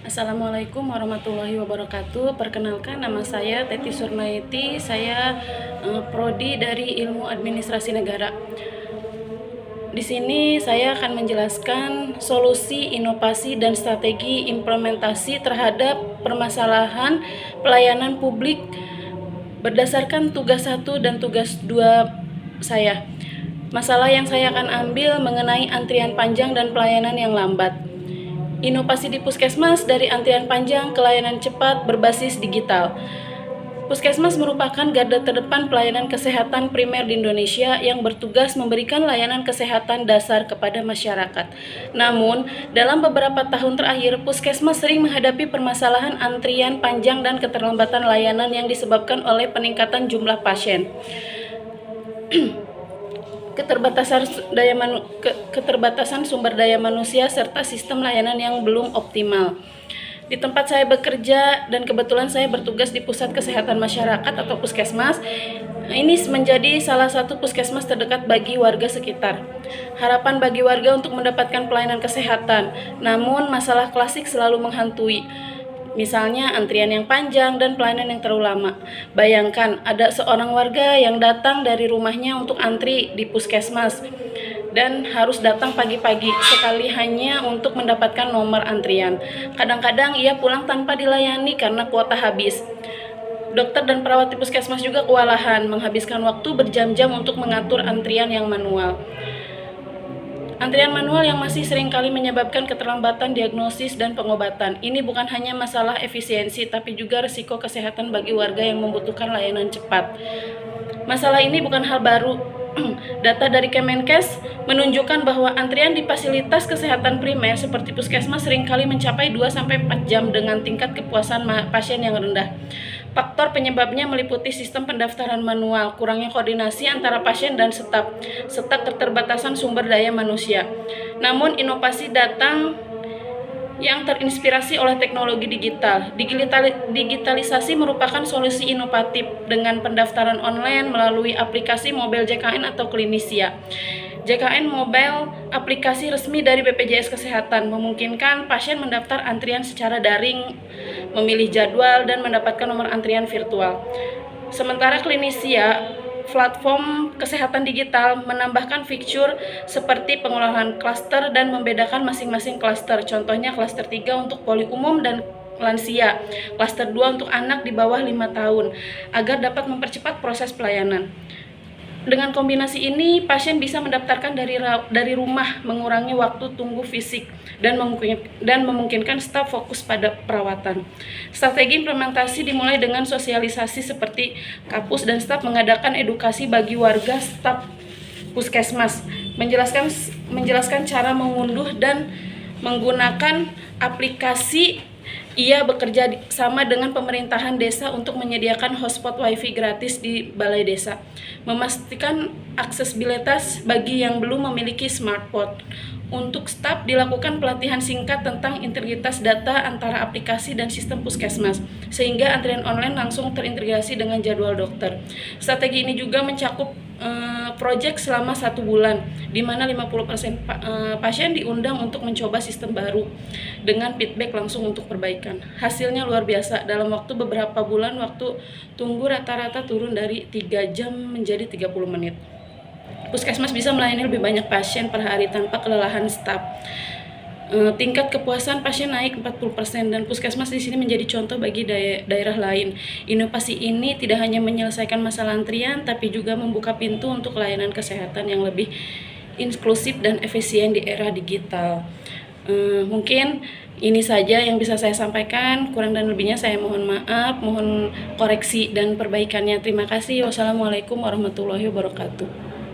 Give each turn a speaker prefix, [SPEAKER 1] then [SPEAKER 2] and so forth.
[SPEAKER 1] Assalamualaikum warahmatullahi wabarakatuh. Perkenalkan, nama saya Teti Surnaiti. Saya prodi dari Ilmu Administrasi Negara. Di sini saya akan menjelaskan solusi, inovasi, dan strategi implementasi terhadap permasalahan pelayanan publik berdasarkan tugas 1 dan tugas 2 saya. Masalah yang saya akan ambil mengenai antrian panjang dan pelayanan yang lambat. Inovasi di Puskesmas dari antrian panjang ke layanan cepat berbasis digital. Puskesmas merupakan garda terdepan pelayanan kesehatan primer di Indonesia yang bertugas memberikan layanan kesehatan dasar kepada masyarakat. Namun, dalam beberapa tahun terakhir, Puskesmas sering menghadapi permasalahan antrian panjang dan keterlambatan layanan yang disebabkan oleh peningkatan jumlah pasien. Keterbatasan sumber daya manusia serta sistem layanan yang belum optimal. Di tempat saya bekerja dan kebetulan saya bertugas di Pusat Kesehatan Masyarakat atau Puskesmas, ini menjadi salah satu puskesmas terdekat bagi warga sekitar. Harapan bagi warga untuk mendapatkan pelayanan kesehatan, namun masalah klasik selalu menghantui. Misalnya antrian yang panjang dan pelayanan yang terlalu lama. Bayangkan ada seorang warga yang datang dari rumahnya untuk antri di puskesmas dan harus datang pagi-pagi sekali hanya untuk mendapatkan nomor antrian. Kadang-kadang ia pulang tanpa dilayani karena kuota habis. Dokter dan perawat di puskesmas juga kewalahan menghabiskan waktu berjam-jam untuk mengatur antrian yang manual. Antrian manual yang masih seringkali menyebabkan keterlambatan diagnosis dan pengobatan. Ini bukan hanya masalah efisiensi, tapi juga risiko kesehatan bagi warga yang membutuhkan layanan cepat. Masalah ini bukan hal baru. Data dari Kemenkes menunjukkan bahwa antrian di fasilitas kesehatan primer seperti puskesmas seringkali mencapai 2-4 jam dengan tingkat kepuasan pasien yang rendah. Faktor penyebabnya meliputi sistem pendaftaran manual, kurangnya koordinasi antara pasien dan staf, serta keterbatasan sumber daya manusia. Namun inovasi datang yang terinspirasi oleh teknologi digital. Digitalisasi merupakan solusi inovatif dengan pendaftaran online melalui aplikasi mobile JKN atau Klinisia. JKN Mobile, aplikasi resmi dari BPJS Kesehatan, memungkinkan pasien mendaftar antrian secara daring, memilih jadwal, dan mendapatkan nomor antrian virtual. Sementara Klinisia, platform kesehatan digital, menambahkan fitur seperti pengolahan klaster dan membedakan masing-masing klaster. Contohnya klaster 3 untuk poli umum dan lansia, klaster 2 untuk anak di bawah 5 tahun, agar dapat mempercepat proses pelayanan. Dengan kombinasi ini, pasien bisa mendaftarkan dari rumah, mengurangi waktu tunggu fisik, dan memungkinkan staf fokus pada perawatan. Strategi implementasi dimulai dengan sosialisasi seperti Kapus dan staf mengadakan edukasi bagi warga staf puskesmas, menjelaskan cara mengunduh dan menggunakan aplikasi. Ia bekerja sama dengan pemerintahan desa untuk menyediakan hotspot wifi gratis di balai desa, memastikan aksesibilitas bagi yang belum memiliki smartphone. Untuk staf dilakukan pelatihan singkat tentang integritas data antara aplikasi dan sistem puskesmas, sehingga antrian online langsung terintegrasi dengan jadwal dokter. Strategi ini juga mencakup proyek selama 1 bulan, di mana 50% pasien diundang untuk mencoba sistem baru dengan feedback langsung untuk perbaikan. Hasilnya luar biasa, dalam waktu beberapa bulan waktu tunggu rata-rata turun dari 3 jam menjadi 30 menit. Puskesmas bisa melayani lebih banyak pasien per hari tanpa kelelahan staf. Tingkat kepuasan pasien naik 40% dan puskesmas di sini menjadi contoh bagi daerah lain. Inovasi ini tidak hanya menyelesaikan masalah antrian, tapi juga membuka pintu untuk layanan kesehatan yang lebih inklusif dan efisien di era digital. Mungkin ini saja yang bisa saya sampaikan. Kurang dan lebihnya saya mohon maaf, mohon koreksi dan perbaikannya. Terima kasih. Wassalamualaikum warahmatullahi wabarakatuh.